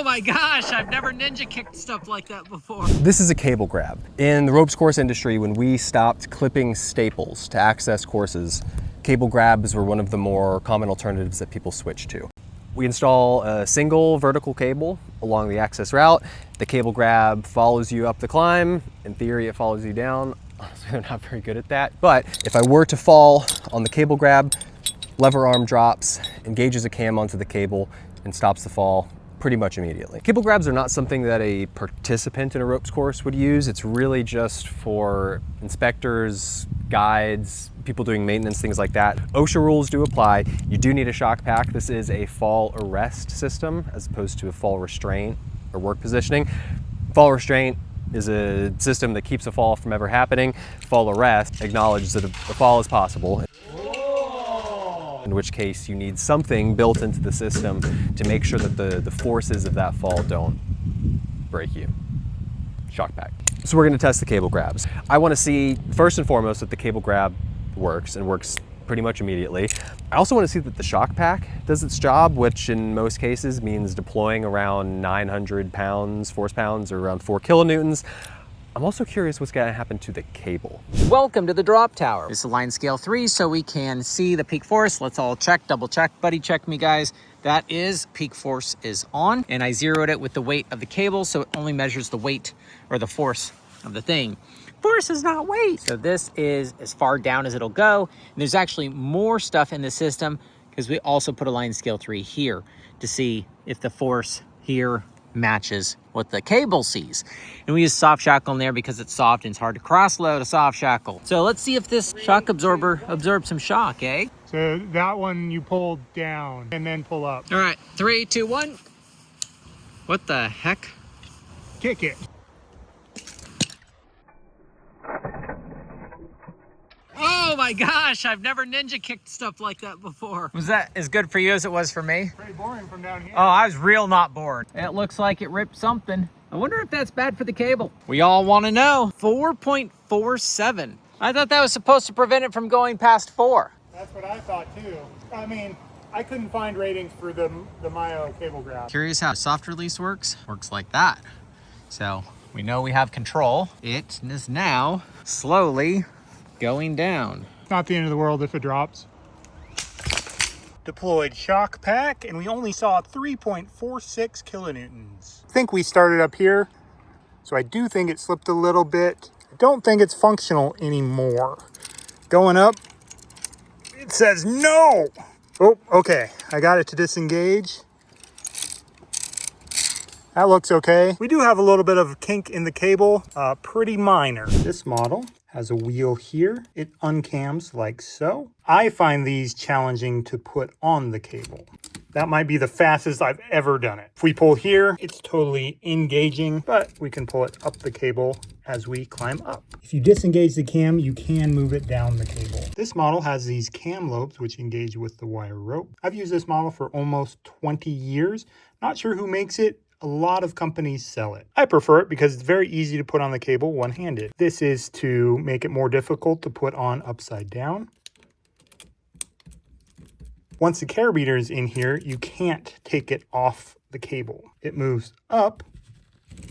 my gosh, I've never ninja kicked stuff like that before. This is a cable grab. In the ropes course industry, when we stopped clipping staples to access courses, cable grabs were one of the more common alternatives that people switched to. We install a single vertical cable along the access route. The cable grab follows you up the climb. In theory, it follows you down. Honestly, I'm not very good at that. But if I were to fall on the cable grab, lever arm drops, engages a cam onto the cable, and stops the fall pretty much immediately. Cable grabs are not something that a participant in a ropes course would use. It's really just for inspectors, guides, people doing maintenance, things like that. OSHA rules do apply. You do need a shock pack. This is a fall arrest system as opposed to a fall restraint or work positioning. Fall restraint is a system that keeps a fall from ever happening. Fall arrest acknowledges that a fall is possible, in which case you need something built into the system to make sure that the forces of that fall don't break you. Shock pack. So we're gonna test the cable grabs. I wanna see, first and foremost, that the cable grab works and works pretty much immediately. I also wanna see that the shock pack does its job, which in most cases means deploying around 900 pounds, force pounds, or around 4 kilonewtons. I'm also curious what's gonna happen to the cable. Welcome to the drop tower. It's a line scale 3, so we can see the peak force. Let's all check, double check, buddy check me, guys. That is, peak force is on, and I zeroed it with the weight of the cable, so it only measures the weight or the force of the thing. Force is not weight. So this is as far down as it'll go. And there's actually more stuff in the system because we also put a line scale 3 here to see if the force here matches what the cable sees. And we use soft shackle in there because it's soft and it's hard to cross load a soft shackle. So let's see if this shock absorber absorbs some shock, eh? So that one you pull down and then pull up. All right, 3, 2, 1. What the heck? Kick it. Oh my gosh, I've never ninja kicked stuff like that before. Was that as good for you as it was for me? Pretty boring from down here. Oh, I was real not bored. It looks like it ripped something. I wonder if that's bad for the cable. We all want to know. 4.47. I thought that was supposed to prevent it from going past 4. That's what I thought too. I mean, I couldn't find ratings for the Mayo cable grab. Curious how soft release works? Works like that. So we know we have control. It is now slowly going down. Not the end of the world if it drops. Deployed shock pack, and we only saw 3.46 kilonewtons. I think we started up here, so I do think it slipped a little bit. I don't think it's functional anymore. Going up, it says no. Oh, okay. I got it to disengage. That looks okay. We do have a little bit of kink in the cable, pretty minor. This model has a wheel here. It uncams like so. I find these challenging to put on the cable. That might be the fastest I've ever done it. If we pull here, it's totally engaging, but we can pull it up the cable as we climb up. If you disengage the cam, you can move it down the cable. This model has these cam lobes which engage with the wire rope. I've used this model for almost 20 years. Not sure who makes it. A lot of companies sell it. I prefer it because it's very easy to put on the cable one-handed. This is to make it more difficult to put on upside down. Once the carabiner is in here, you can't take it off the cable. It moves up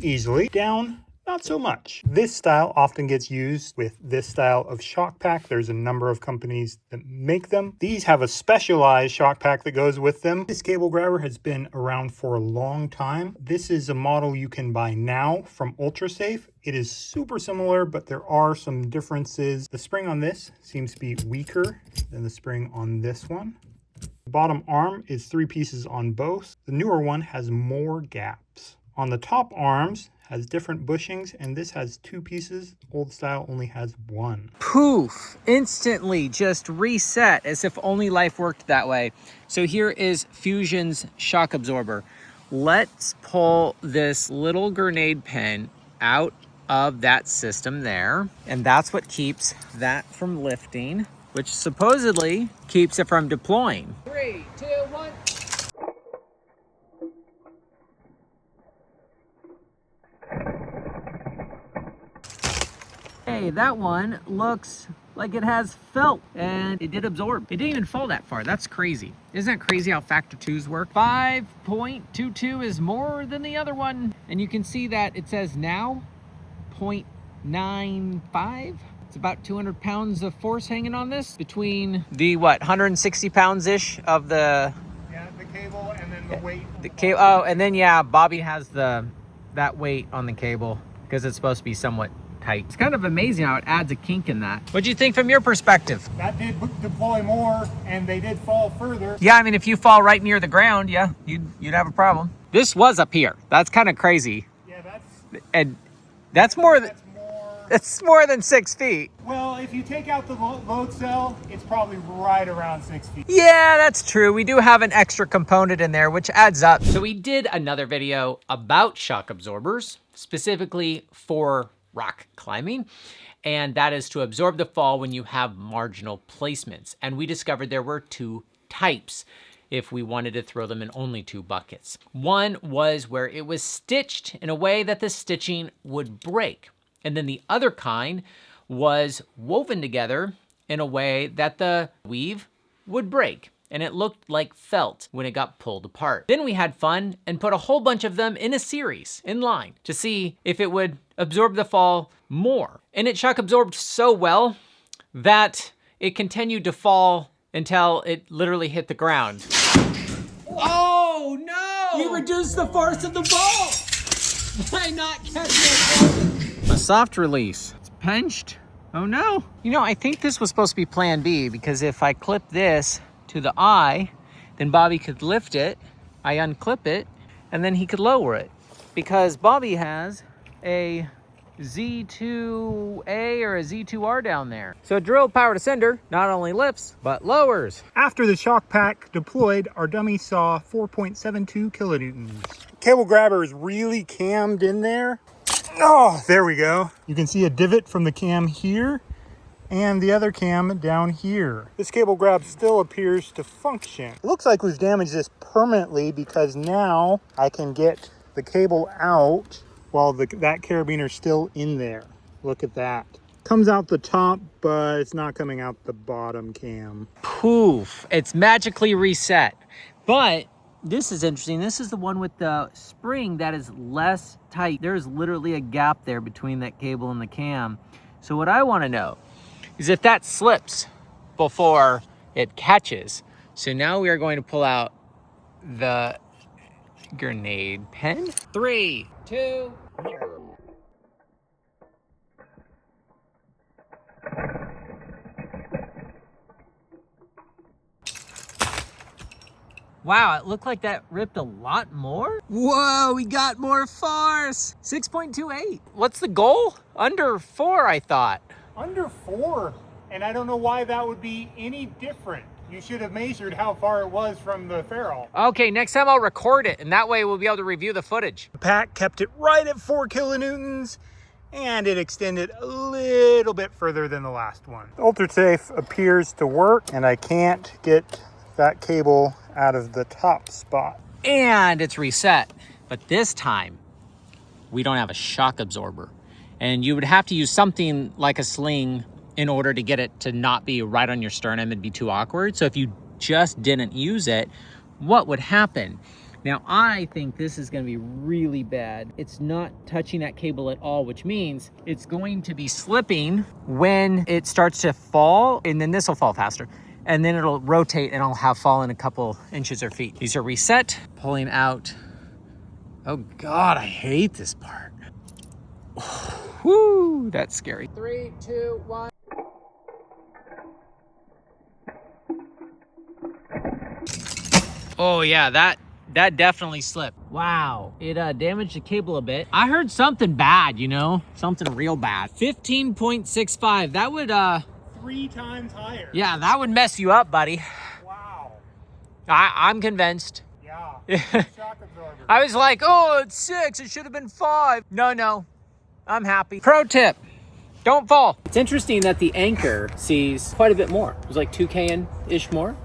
easily, down not so much. This style often gets used with this style of shock pack. There's a number of companies that make them. These have a specialized shock pack that goes with them. This cable grabber has been around for a long time. This is a model you can buy now from UltraSafe. It is super similar, but there are some differences. The spring on this seems to be weaker than the spring on this one. The bottom arm is 3 pieces on both. The newer one has more gaps. On the top arms, has different bushings, and this has 2 pieces. Old style only has 1. Poof, instantly just reset as if only life worked that way. So here is Fusion's shock absorber. Let's pull this little grenade pen out of that system there. And that's what keeps that from lifting, which supposedly keeps it from deploying. 3, 2, 1. Hey, that one looks like it has felt, and it did absorb. It didn't even fall that far. That's crazy. Isn't that crazy how factor 2s work? 5.22 is more than the other one. And you can see that it says now 0.95. It's about 200 pounds of force hanging on this between the, what, 160 pounds-ish of the... Yeah, the cable and then the weight. The cable, oh, and then, yeah, Bobby has that weight on the cable because it's supposed to be somewhat tight. It's kind of amazing how it adds a kink in that. What do you think from your perspective? That did deploy more, and they did fall further. Yeah, I mean, if you fall right near the ground, yeah, you'd have a problem. This was up here. That's kind of crazy. Yeah, That's more than 6 feet. Well, if you take out the load cell, it's probably right around 6 feet. Yeah, that's true. We do have an extra component in there, which adds up. So we did another video about shock absorbers, specifically for rock climbing, and that is to absorb the fall when you have marginal placements. And we discovered there were 2 types if we wanted to throw them in only 2 buckets. One was where it was stitched in a way that the stitching would break. And then the other kind was woven together in a way that the weave would break, and it looked like felt when it got pulled apart. Then we had fun and put a whole bunch of them in a series, in line, to see if it would absorb the fall more. And it shock absorbed so well that it continued to fall until it literally hit the ground. Oh no! We reduced the force of the ball by not catching it. A soft release. It's pinched. Oh no. You know, I think this was supposed to be plan B, because if I clip this to the eye, then Bobby could lift it, I unclip it, and then he could lower it. Because Bobby has a Z2A or a Z2R down there. So a drill powered ascender not only lifts, but lowers. After the shock pack deployed, our dummy saw 4.72 kilonewtons. Cable grabber is really cammed in there. Oh, there we go. You can see a divot from the cam here and the other cam down here. This cable grab still appears to function. It looks like we've damaged this permanently, because now I can get the cable out while that carabiner's still in there. Look at that. Comes out the top, but it's not coming out the bottom cam. Poof, it's magically reset. But this is interesting. This is the one with the spring that is less tight. There's literally a gap there between that cable and the cam. So what I want to know is if that slips before it catches. So now we are going to pull out the grenade pen. 3, 2, 1. Wow, it looked like that ripped a lot more. Whoa, we got more force. 6.28. What's the goal? Under 4, I thought. Under 4, and I don't know why that would be any different. You should have measured how far it was from the ferrule. Okay, next time I'll record it, and that way we'll be able to review the footage. The pack kept it right at 4 kilonewtons, and it extended a little bit further than the last one. UltraSafe appears to work, and I can't get that cable out of the top spot. And it's reset, but this time we don't have a shock absorber. And you would have to use something like a sling in order to get it to not be right on your sternum and be too awkward. So if you just didn't use it, what would happen? Now, I think this is gonna be really bad. It's not touching that cable at all, which means it's going to be slipping when it starts to fall, and then this will fall faster. And then it'll rotate and I'll have fallen a couple inches or feet. These are reset, pulling out. Oh God, I hate this part. Whoo, that's scary. 3, 2, 1. Oh yeah, that definitely slipped. Wow, it damaged the cable a bit. I heard something bad, you know, something real bad. 15.65, that would 3 times higher. Yeah, that would mess you up, buddy. Wow. I'm convinced. Yeah. Shock absorber. I was like, oh, it's 6, it should have been 5. No, I'm happy. Pro tip, don't fall. It's interesting that the anchor sees quite a bit more. It was like 2 kN-ish more.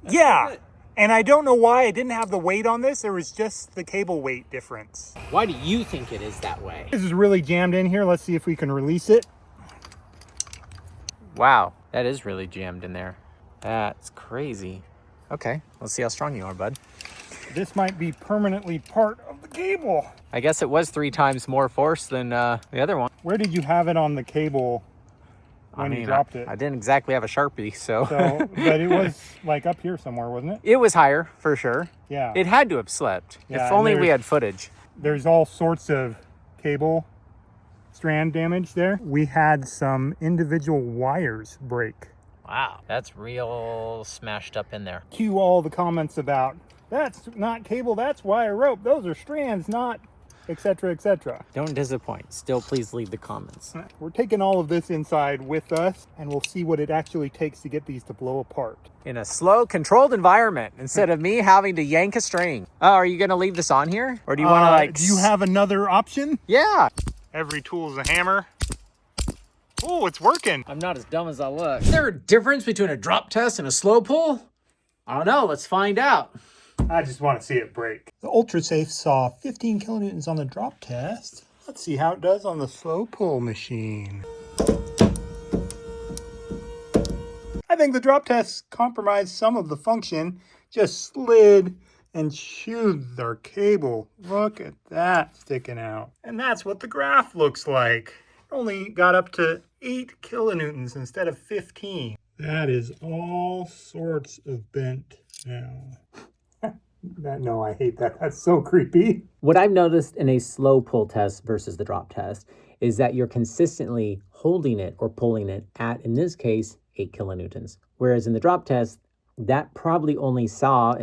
Yeah. And I don't know why I didn't have the weight on this. There was just the cable weight difference. Why do you think it is that way? This is really jammed in here. Let's see if we can release it. Wow, that is really jammed in there. That's crazy. Okay, let's see how strong you are, bud. This might be permanently part of the cable. I guess it was 3 times more force than the other one. Where did you have it on the cable when you dropped it? I didn't exactly have a Sharpie, so. But it was like up here somewhere, wasn't it? It was higher, for sure. Yeah. It had to have slipped. Yeah, if only we had footage. There's all sorts of cable strand damage there. We had some individual wires break. Wow, that's real smashed up in there. Cue all the comments about, that's not cable, that's wire rope. Those are strands, not etc., etc. Don't disappoint. Still, please leave the comments. We're taking all of this inside with us, and we'll see what it actually takes to get these to blow apart. In a slow, controlled environment, instead of me having to yank a string. Oh, are you going to leave this on here? Or do you want to like... Do you have another option? Yeah. Every tool is a hammer. Oh, it's working. I'm not as dumb as I look. Is there a difference between a drop test and a slow pull? I don't know. Let's find out. I just want to see it break. The UltraSafe saw 15 kilonewtons on the drop test. Let's see how it does on the slow pull machine. I think the drop test compromised some of the function. Just slid and chewed our cable. Look at that sticking out. And that's what the graph looks like. It only got up to 8 kilonewtons instead of 15. That is all sorts of bent now. No, I hate that. That's so creepy. What I've noticed in a slow pull test versus the drop test is that you're consistently holding it or pulling it at, in this case, 8 kilonewtons. Whereas in the drop test, that probably only saw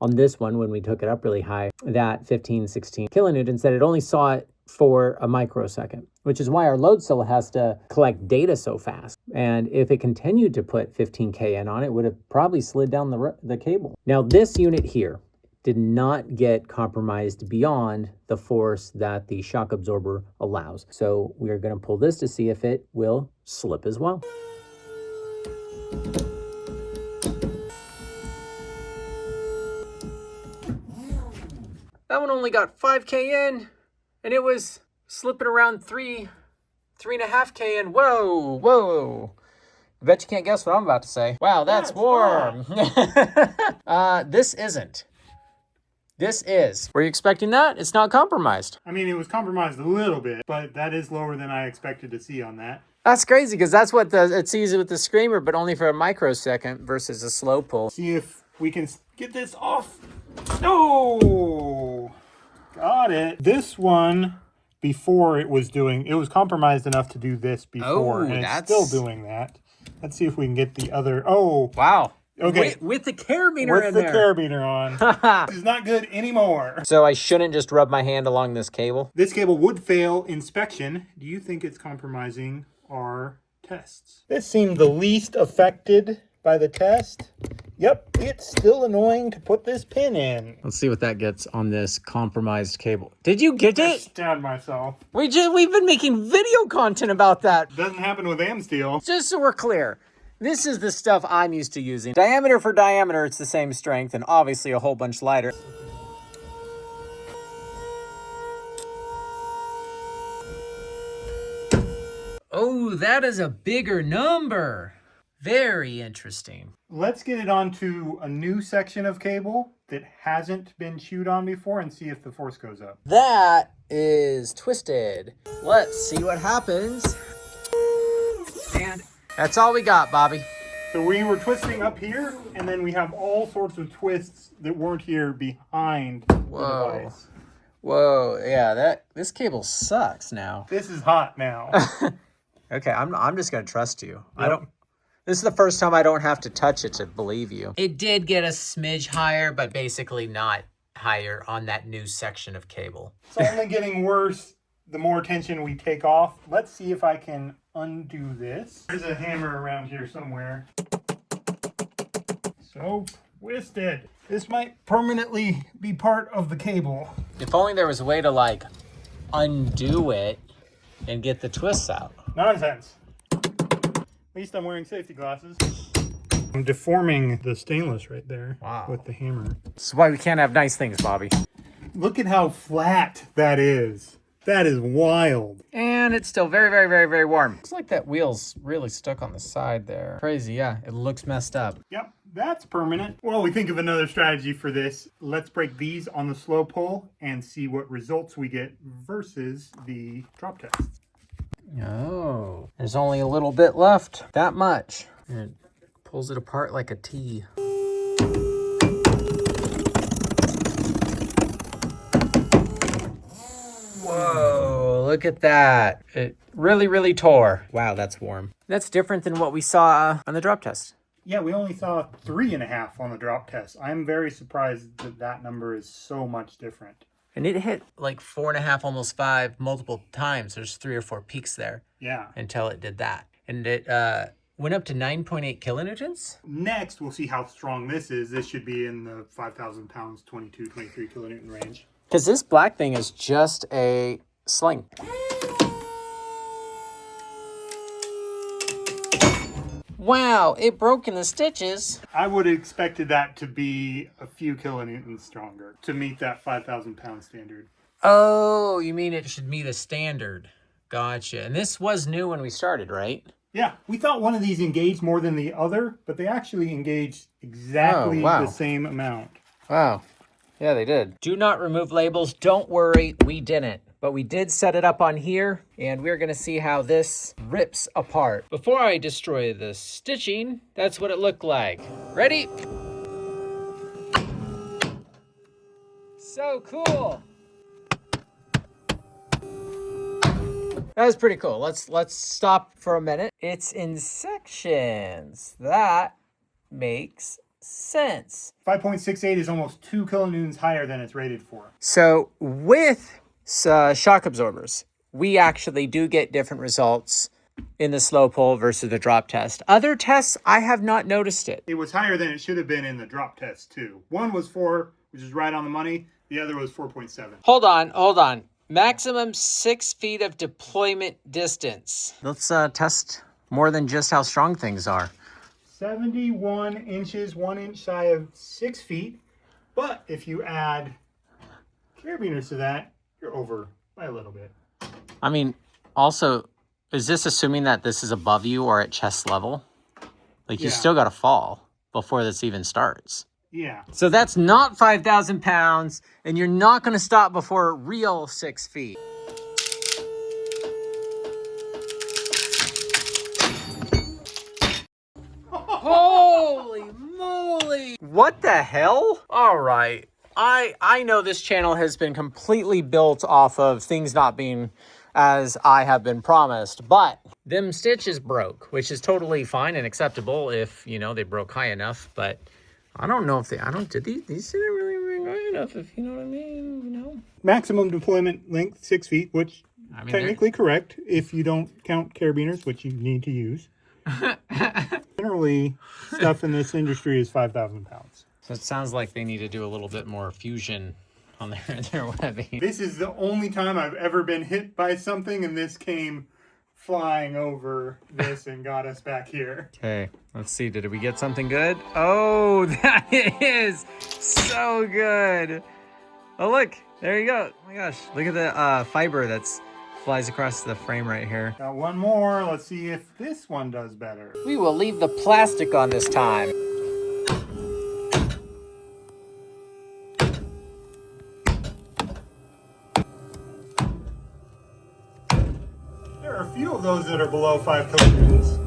on this one, when we took it up really high, that 15, 16 kilonewtons, that it only saw it for a microsecond, which is why our load cell has to collect data so fast. And if it continued to put 15 kN on it, it would have probably slid down the cable. Now, this unit here did not get compromised beyond the force that the shock absorber allows. So we are going to pull this to see if it will slip as well. That one only got 5 kN, and it was slipping around 3.5 kN. Whoa, whoa. I bet you can't guess what I'm about to say. Wow, that's warm. This isn't. This is. Were you expecting that? It's not compromised. I mean, it was compromised a little bit, but that is lower than I expected to see on that. That's crazy, because that's what it sees with the screamer, but only for a microsecond versus a slow pull. See if we can get this off. Oh, got it. This one, before it was compromised enough to do this before, and it's still doing that. Let's see if we can get the other. Oh, wow. Okay. With the carabiner in there. With the carabiner on. This is not good anymore. So I shouldn't just rub my hand along this cable? This cable would fail inspection. Do you think it's compromising our tests? This seemed the least affected by the test. Yep, it's still annoying to put this pin in. Let's see what that gets on this compromised cable. Did you get I it? stabbed myself. We've been making video content about that. Doesn't happen with Amsteel. Just so we're clear, this is the stuff I'm used to using. Diameter for diameter, it's the same strength, and obviously a whole bunch lighter. Oh, that is a bigger number. Very interesting. Let's get it onto a new section of cable that hasn't been chewed on before and see if the force goes up. That is twisted. Let's see what happens. And that's all we got, Bobby. So we were twisting up here, and then we have all sorts of twists that weren't here behind the device. Whoa, yeah, this cable sucks now. This is hot now. Okay, I'm just gonna trust you. Yep. This is the first time I don't have to touch it to believe you. It did get a smidge higher, but basically not higher on that new section of cable. It's only getting worse the more attention we take off. Let's see if I can undo this. There's a hammer around here somewhere. So twisted. This might permanently be part of the cable. If only there was a way to like undo it and get the twists out. Nonsense. At least I'm wearing safety glasses. I'm deforming the stainless right there. Wow. With the hammer. This is why we can't have nice things, Bobby. Look at how flat that is. That is wild. And it's still very, very, very, very warm. It's like that wheel's really stuck on the side there. Crazy, yeah. It looks messed up. Yep, that's permanent. Well, we think of another strategy for this. Let's break these on the slow pull and see what results we get versus the drop test. Oh, there's only a little bit left. That much. And it pulls it apart like a T. Whoa, look at that. It really, really tore. Wow, that's warm. That's different than what we saw on the drop test. Yeah, we only saw 3.5 on the drop test. I'm very surprised that that number is so much different. And it hit like 4.5, almost 5 multiple times. There's 3 or 4 peaks there. Yeah. Until it did that. And it went up to 9.8 kilonewtons. Next, we'll see how strong this is. This should be in the 5,000 pounds, 22, 23 kilonewton range. Because this black thing is just a sling. Wow, it broke in the stitches. I would have expected that to be a few kilonewtons stronger to meet that 5,000 pound standard. Oh, you mean it should meet a standard. Gotcha. And this was new when we started, right? Yeah, we thought one of these engaged more than the other, but they actually engaged exactly the same amount. Wow. Yeah, they did. Do not remove labels. Don't worry, we didn't. But we did set it up on here, and we're gonna see how this rips apart. Before I destroy the stitching, that's what it looked like. Ready? So cool. That was pretty cool. Let's stop for a minute. It's in sections. That makes sense. 5.68 is almost 2 kilonewtons higher than it's rated for. So with shock absorbers, we actually do get different results in the slow pull versus the drop test. Other tests, I have not noticed it. It was higher than it should have been in the drop test too. One was 4, which is right on the money. The other was 4.7. Hold on. Maximum 6 feet of deployment distance. Let's test more than just how strong things are. 71 inches, 1 inch shy of 6 feet. But if you add carabiners to that, you're over by a little bit. I mean, also, is this assuming that this is above you or at chest level? Like, you still got to fall before this even starts. Yeah. So that's not 5,000 pounds, and you're not going to stop before a real 6 feet. Holy moly! What the hell? All right. I know this channel has been completely built off of things not being as I have been promised, but them stitches broke, which is totally fine and acceptable if, you know, they broke high enough, but I don't know if these didn't really high enough, if you know what I mean, you know? Maximum deployment length, 6 feet, which technically correct if you don't count carabiners, which you need to use. Generally, stuff in this industry is 5,000 pounds. So it sounds like they need to do a little bit more fusion on their webbing. This is the only time I've ever been hit by something, and this came flying over this and got us back here. Okay, let's see. Did we get something good? Oh, that is so good. Oh, look. There you go. Oh my gosh. Look at the fiber that's flies across the frame right here. Got one more. Let's see if this one does better. We will leave the plastic on this time. There are a few of those that are below 5 kilograms.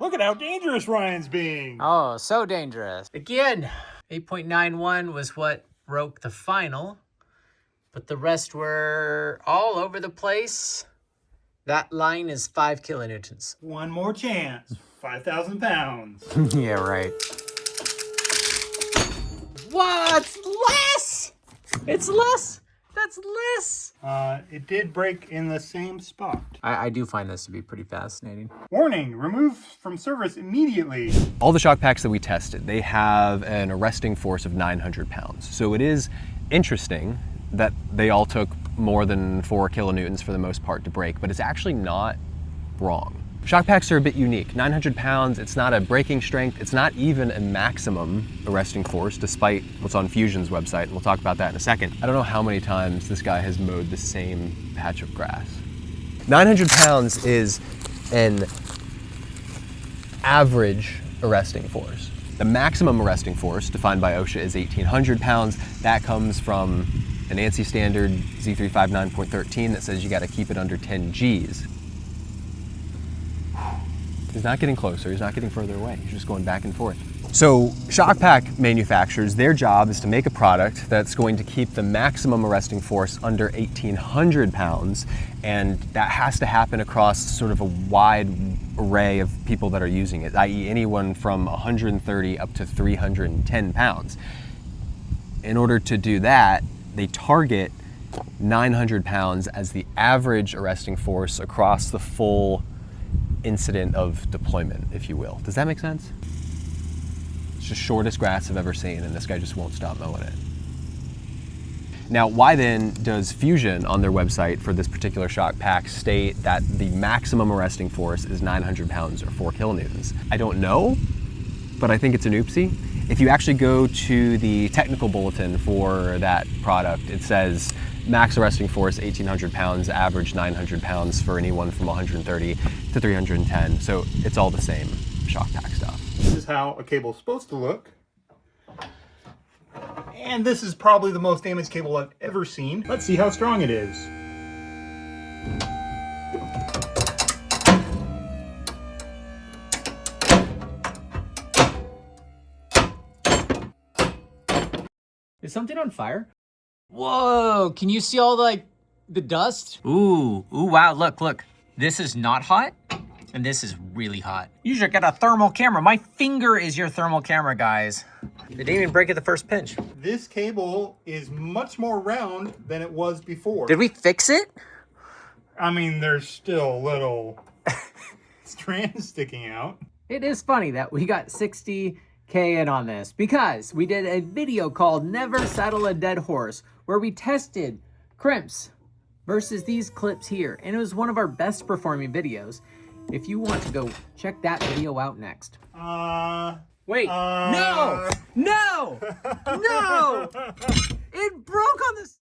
Look at how dangerous Ryan's being. Oh, so dangerous. Again, 8.91 was what broke the final, but the rest were all over the place. That line is 5 kilonewtons. One more chance. 5,000 pounds. Yeah, right. What? Less? It's less? That's less. It did break in the same spot. I do find this to be pretty fascinating. Warning, remove from service immediately. All the shock packs that we tested, they have an arresting force of 900 pounds. So it is interesting that they all took more than 4 kilonewtons for the most part to break, but it's actually not wrong. Shock packs are a bit unique. 900 pounds, it's not a breaking strength, it's not even a maximum arresting force, despite what's on Fusion's website, and we'll talk about that in a second. I don't know how many times this guy has mowed the same patch of grass. 900 pounds is an average arresting force. The maximum arresting force, defined by OSHA, is 1,800 pounds. That comes from an ANSI standard Z359.13 that says you gotta keep it under 10 Gs. He's not getting closer, he's not getting further away, he's just going back and forth. So shock pack manufacturers, their job is to make a product that's going to keep the maximum arresting force under 1,800 pounds, and that has to happen across sort of a wide array of people that are using it, i.e. anyone from 130 up to 310 pounds. In order to do that, they target 900 pounds as the average arresting force across the full incident of deployment, if you will. Does that make sense? It's the shortest grass I've ever seen, and this guy just won't stop mowing it. Now, why then does Fusion on their website for this particular shock pack state that the maximum arresting force is 900 pounds or 4 kilonewtons? I don't know, but I think it's an oopsie. If you actually go to the technical bulletin for that product, it says max arresting force 1,800 pounds, average 900 pounds for anyone from 130 to 310. So it's all the same shock pack stuff. This is how a cable is supposed to look. And this is probably the most damaged cable I've ever seen. Let's see how strong it is. Is something on fire? Whoa, can you see all the dust? Ooh, wow, look. This is not hot, and this is really hot. You should get a thermal camera. My finger is your thermal camera, guys. It didn't even break at the first pinch. This cable is much more round than it was before. Did we fix it? I mean, there's still little strands sticking out. It is funny that we got 60K in on this because we did a video called Never Saddle a Dead Horse where we tested crimps versus these clips here, and it was one of our best performing videos. If you want to go check that video out next. Wait, no! It broke on this.